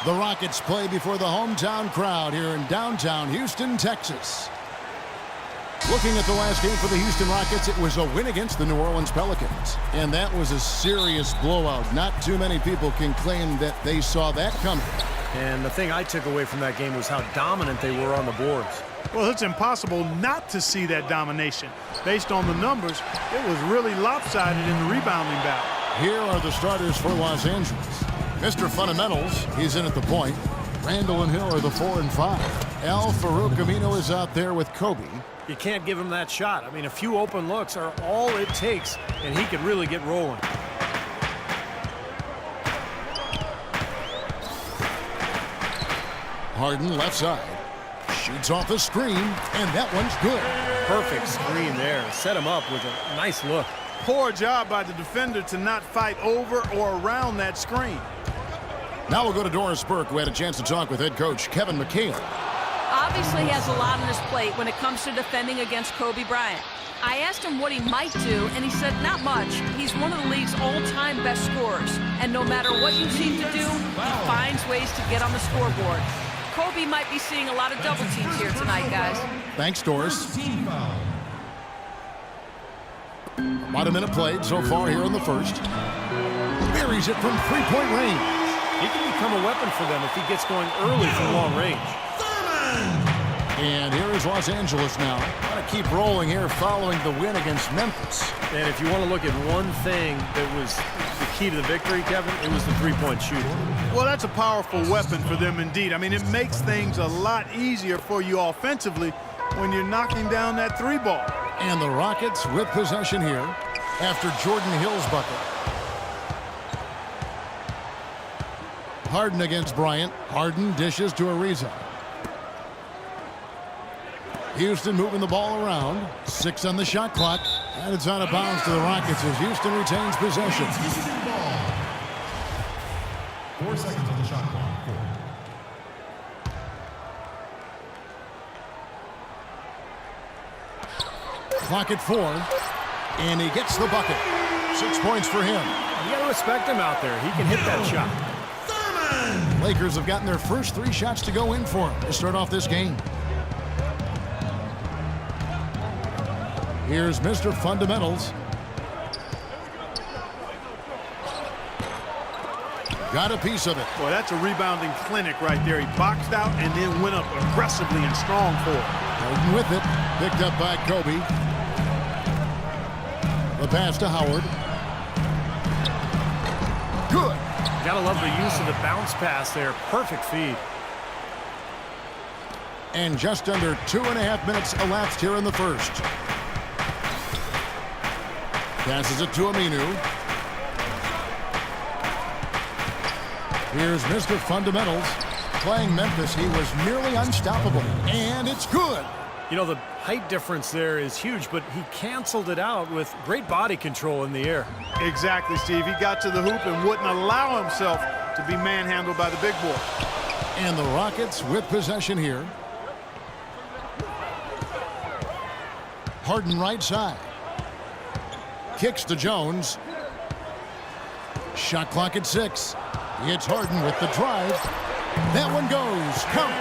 The Rockets play before the hometown crowd here in downtown Houston, Texas. Looking at the last game for the Houston Rockets, it was a win against the New Orleans Pelicans. And that was a serious blowout. Not too many people can claim that they saw that coming. And the thing I took away from that game was how dominant they were on the boards. Well, it's impossible not to see that domination. Based on the numbers, it was really lopsided in the rebounding bout. Here are the starters for Los Angeles. Mr. Fundamentals, he's in at the point. Randall and Hill are the 4 and 5. Al-Farouq Aminu is out there with Kobe. You can't give him that shot. I mean, a few open looks are all it takes, and he could really get rolling. Harden left side. Shoots off the screen, and that one's good. Perfect screen there. Set him up with a nice look. Poor job by the defender to not fight over or around that screen. Now we'll go to Doris Burke, who had a chance to talk with head coach Kevin McHale. Obviously has a lot on his plate when it comes to defending against Kobe Bryant. I asked him what he might do, and he said not much. He's one of the league's all-time best scorers, and no matter what you seem to do, he finds ways to get on the scoreboard. Kobe might be seeing a lot of double teams here tonight, guys. Thanks, Doris. About a minute played so far here in the first. Buries it from three-point range. He can become a weapon for them if he gets going early from long range. And here is Los Angeles now. Got to keep rolling here following the win against Memphis. And if you want to look at one thing that was the key to the victory, Kevin, it was the three-point shooting. Well, that's a powerful weapon for them indeed. I mean, it makes things a lot easier for you offensively when you're knocking down that three ball. And the Rockets with possession here after Jordan Hill's bucket. Harden against Bryant. Harden dishes to Ariza. Houston moving the ball around. 6 on the shot clock. And it's out of bounds to the Rockets as Houston retains possession. 4 seconds on the shot clock. 4. Clock at 4. And he gets the bucket. 6 points for him. You got to respect him out there. He can hit that shot. Lakers have gotten their first 3 shots to go in for him to start off this game. Here's Mr. Fundamentals. Got a piece of it. Boy, that's a rebounding clinic right there. He boxed out and then went up aggressively and strong for it. Harden with it. Picked up by Kobe. The pass to Howard. Good. Gotta love the use of the bounce pass there. Perfect feed. And just under 2.5 minutes elapsed here in the first. Passes it to Aminu. Here's Mr. Fundamentals. Playing Memphis, he was nearly unstoppable. And it's good. You know, the height difference there is huge, but he canceled it out with great body control in the air. Exactly, Steve. He got to the hoop and wouldn't allow himself to be manhandled by the big boy. And the Rockets with possession here. Harden right side. Kicks to Jones. Shot clock at 6. It's Harden with the drive. That one goes. Count.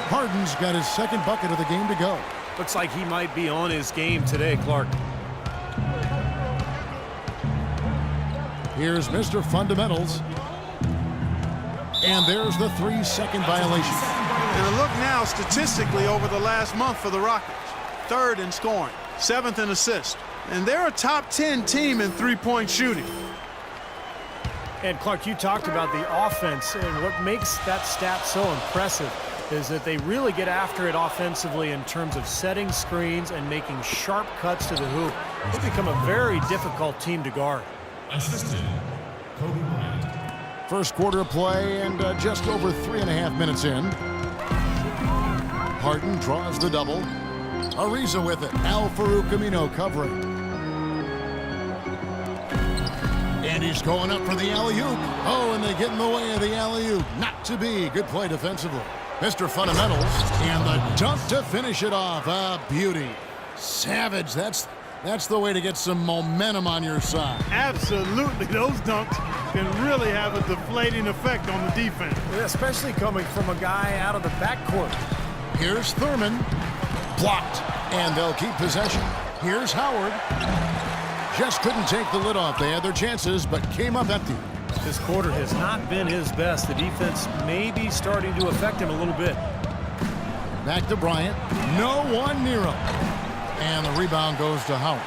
Harden's got his second bucket of the game to go. Looks like he might be on his game today, Clark. Here's Mr. Fundamentals. And there's the 3-second violation. And a look now statistically over the last month for the Rockets. 3rd in scoring, 7th in assists. And they're a top 10 team in three-point shooting. And Clark, you talked about the offense, and what makes that stat so impressive is that they really get after it offensively in terms of setting screens and making sharp cuts to the hoop. They become a very difficult team to guard. Assisted, Kobe Bryant. First quarter of play and just over 3.5 minutes in. Harden draws the double. Ariza with it. Al-Farouq Aminu covering. And he's going up for the alley-oop. Oh, and they get in the way of the alley-oop. Not to be. Good play defensively. Mr. Fundamentals. And the dunk to finish it off. A beauty. Savage. That's the way to get some momentum on your side. Absolutely. Those dunks can really have a deflating effect on the defense. Especially coming from a guy out of the backcourt. Here's Thurman. Blocked. And they'll keep possession. Here's Howard. Just couldn't take the lid off. They had their chances, but came up empty. This quarter has not been his best. The defense may be starting to affect him a little bit. Back to Bryant. No one near him. And the rebound goes to Howard.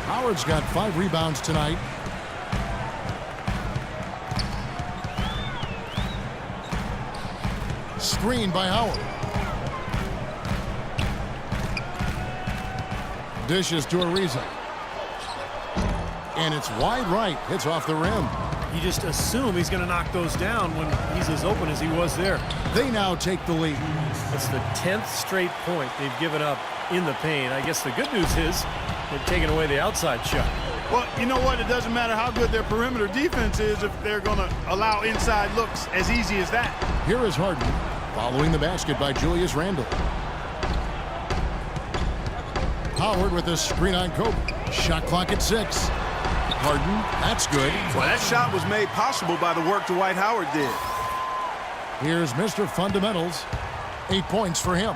Howard's got 5 rebounds tonight. Screen by Howard. Dishes to Ariza. And it's wide right. Hits off the rim. You just assume he's going to knock those down when he's as open as he was there. They now take the lead. It's the 10th straight point they've given up in the paint. I guess the good news is they've taken away the outside shot. Well, you know what? It doesn't matter how good their perimeter defense is if they're going to allow inside looks as easy as that. Here is Harden, following the basket by Julius Randle. Howard with a screen on Kobe. Shot clock at 6. Harden, that's good. Well, that shot was made possible by the work Dwight Howard did. Here's Mr. Fundamentals. 8 points for him.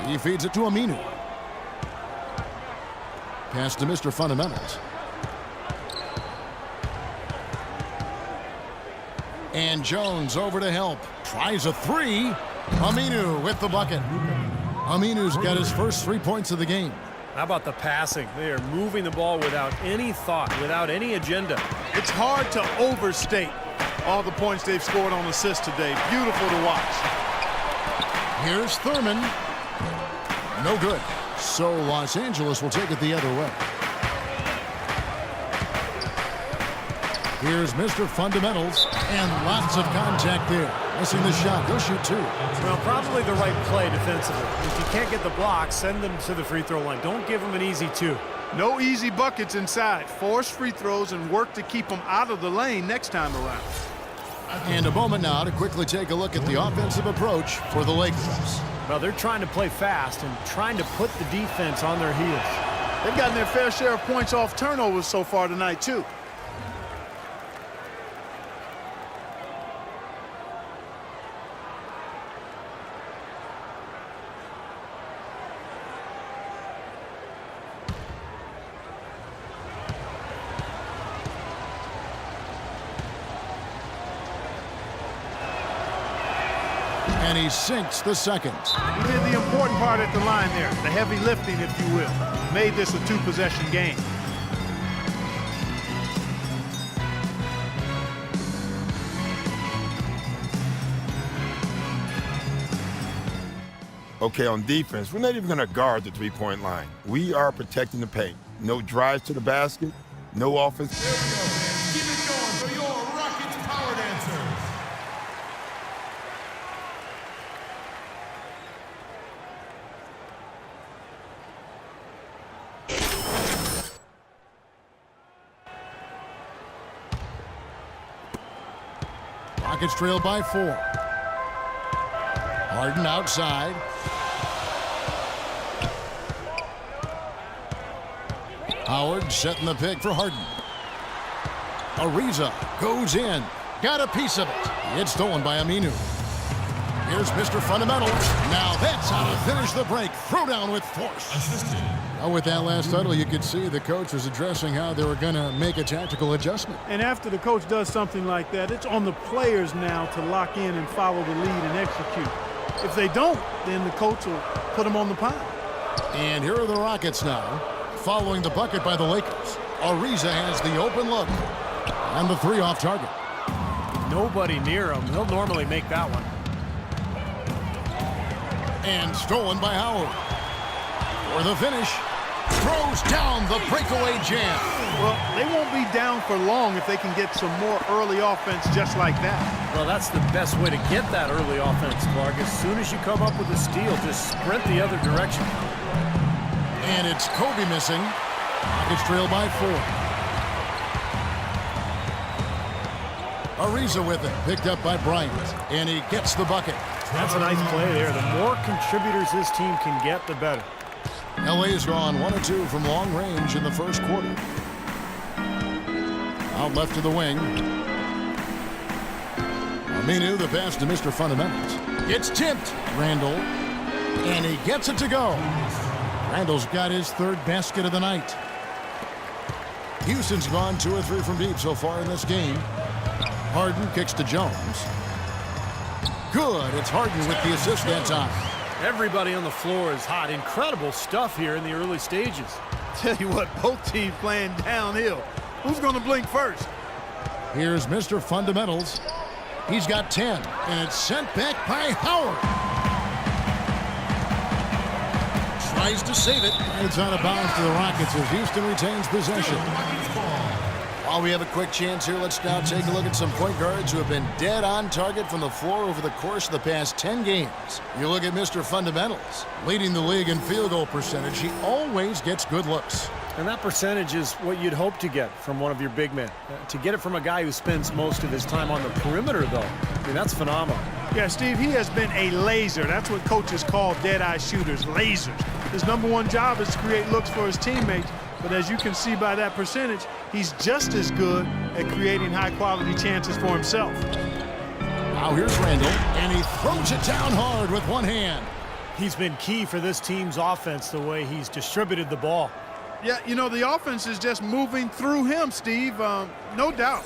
He feeds it to Aminu. Pass to Mr. Fundamentals. And Jones over to help. Tries a 3. Aminu with the bucket. Aminu's got his first 3 points of the game. How about the passing? They are moving the ball without any thought, without any agenda. It's hard to overstate all the points they've scored on assists today. Beautiful to watch. Here's Thurman. No good. So Los Angeles will take it the other way. Here's Mr. Fundamentals. And lots of contact there. Missing the shot. He'll shoot 2. Well, probably the right play defensively. If you can't get the block, send them to the free throw line. Don't give them an easy 2. No easy buckets inside. Force free throws and work to keep them out of the lane next time around. And a moment now to quickly take a look at the offensive approach for the Lakers. Well, they're trying to play fast and trying to put the defense on their heels. They've gotten their fair share of points off turnovers so far tonight, too. And he sinks the second. He did the important part at the line there, the heavy lifting, if you will. Made this a 2-possession game. Okay, on defense, we're not even going to guard the three-point line. We are protecting the paint. No drives to the basket, no offense. There we go, fans. Keep it going for your Rockets Power Dancers. Rockets trail by 4. Harden outside. Howard setting the pick for Harden. Ariza goes in. Got a piece of it. It's stolen by Aminu. Here's Mr. Fundamentals. Now that's how to finish the break. Throw down with force. Assisted. Now with that last huddle, you could see the coach was addressing how they were going to make a tactical adjustment. And after the coach does something like that, it's on the players now to lock in and follow the lead and execute. If they don't, then the coach will put them on the pile. And here are the Rockets now, following the bucket by the Lakers. Ariza has the open look. And the 3 off target. Nobody near him. He'll normally make that one. And stolen by Howard. For the finish. Throws down the breakaway jam. Well, they won't be down for long if they can get some more early offense just like that. Well, that's the best way to get that early offense, Clark. As soon as you come up with a steal, just sprint the other direction. And it's Kobe missing. Rockets trail by 4. Ariza with it. Picked up by Bryant. And he gets the bucket. That's a nice play there. The more contributors this team can get, the better. LA's gone 1 of 2 from long range in the first quarter. Out left to the wing. Aminu, the pass to Mr. Fundamentals. It's tipped. Randall. And he gets it to go. Randall's got his third basket of the night. Houston's gone 2 or 3 from deep so far in this game. Harden kicks to Jones. Good. It's Harden with the assist that time. Everybody on the floor is hot. Incredible stuff here in the early stages. Tell you what, both teams playing downhill. Who's going to blink first? Here's Mr. Fundamentals. He's got 10, and it's sent back by Howard. Tries to save it. It's out of bounds to the Rockets as Houston retains possession. While we have a quick chance here, let's now take a look at some point guards who have been dead on target from the floor over the course of the past 10 games. You look at Mr. Fundamentals, leading the league in field goal percentage. He always gets good looks. And that percentage is what you'd hope to get from one of your big men. To get it from a guy who spends most of his time on the perimeter, though, I mean, that's phenomenal. Yeah, Steve, he has been a laser. That's what coaches call dead-eye shooters, lasers. His #1 job is to create looks for his teammates. But as you can see by that percentage, he's just as good at creating high-quality chances for himself. Now here's Randall, and he throws it down hard with one hand. He's been key for this team's offense, the way he's distributed the ball. Yeah, you know, the offense is just moving through him, Steve, no doubt.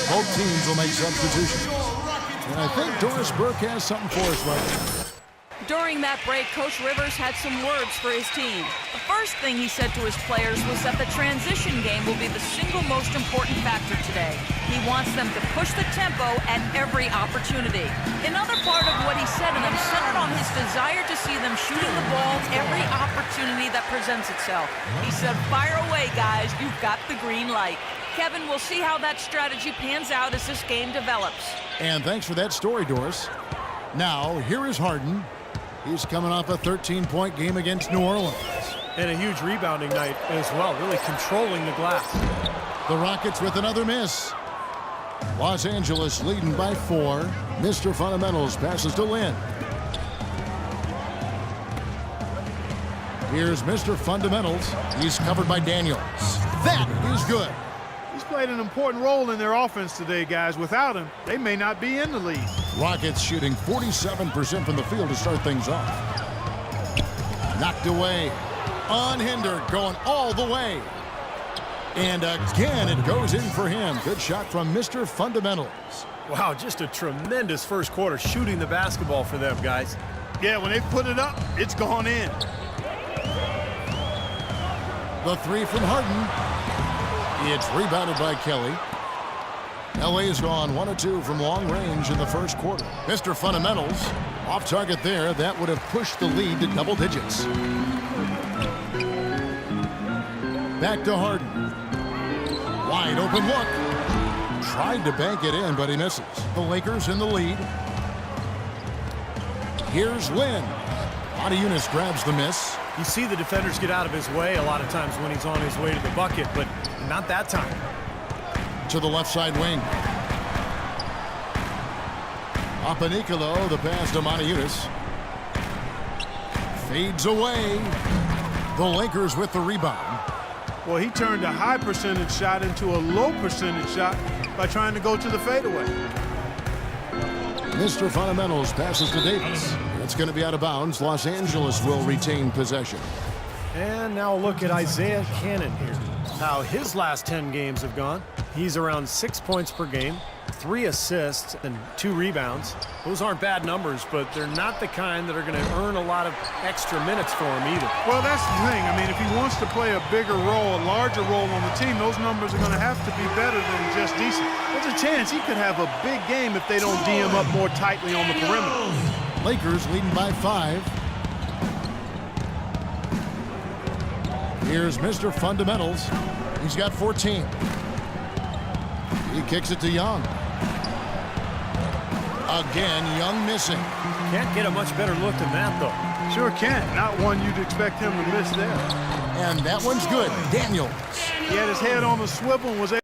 Both teams will make substitutions. And I think Doris Burke has something for us right now. During that break, Coach Rivers had some words for his team. The first thing he said to his players was that the transition game will be the single most important factor today. He wants them to push the tempo at every opportunity. Another part of what he said to them centered on his desire to see them shooting the ball every opportunity that presents itself. He said, "Fire away, guys. You've got the green light." Kevin, we'll see how that strategy pans out as this game develops. And thanks for that story, Doris. Now, here is Harden. He's coming off a 13-point game against New Orleans. And a huge rebounding night as well, really controlling the glass. The Rockets with another miss. Los Angeles leading by 4. Mr. Fundamentals passes to Lynn. Here's Mr. Fundamentals. He's covered by Daniels. That is good. He's played an important role in their offense today, guys. Without him, they may not be in the league. Rockets shooting 47% from the field to start things off. Knocked away. Unhindered, going all the way. And again, it goes in for him. Good shot from Mr. Fundamentals. Wow, just a tremendous first quarter shooting the basketball for them, guys. Yeah, when they put it up, it's gone in. The 3 from Harden. It's rebounded by Kelly. LA has gone 1 of 2 from long range in the first quarter. Mr. Fundamentals off target there. That would have pushed the lead to double digits. Back to Harden. Wide open look. Tried to bank it in, but he misses. The Lakers in the lead. Here's Lynn. Motiejunas grabs the miss. You see the defenders get out of his way a lot of times when he's on his way to the bucket, but not that time. To the left side wing. Papanicolo, the pass to Motiejunas. Fades away. The Lakers with the rebound. Well, he turned a high percentage shot into a low percentage shot by trying to go to the fadeaway. Mr. Fundamentals passes to Davis. It's going to be out of bounds. Los Angeles will retain possession. And now a look at Isaiah Cannon here. How his last 10 games have gone. He's around 6 points per game, 3 assists, and 2 rebounds. Those aren't bad numbers, but they're not the kind that are going to earn a lot of extra minutes for him either. Well, that's the thing. I mean, if he wants to play a bigger role, a larger role on the team, those numbers are going to have to be better than just decent. There's a chance he could have a big game if they don't D him up more tightly on the perimeter. Lakers leading by 5. Here's Mr. Fundamentals. He's got 14. He kicks it to Young. Again, Young missing. Can't get a much better look than that, though. Sure can't. Not one you'd expect him to miss there. And that one's good. Daniels. He had his head on the swivel and was able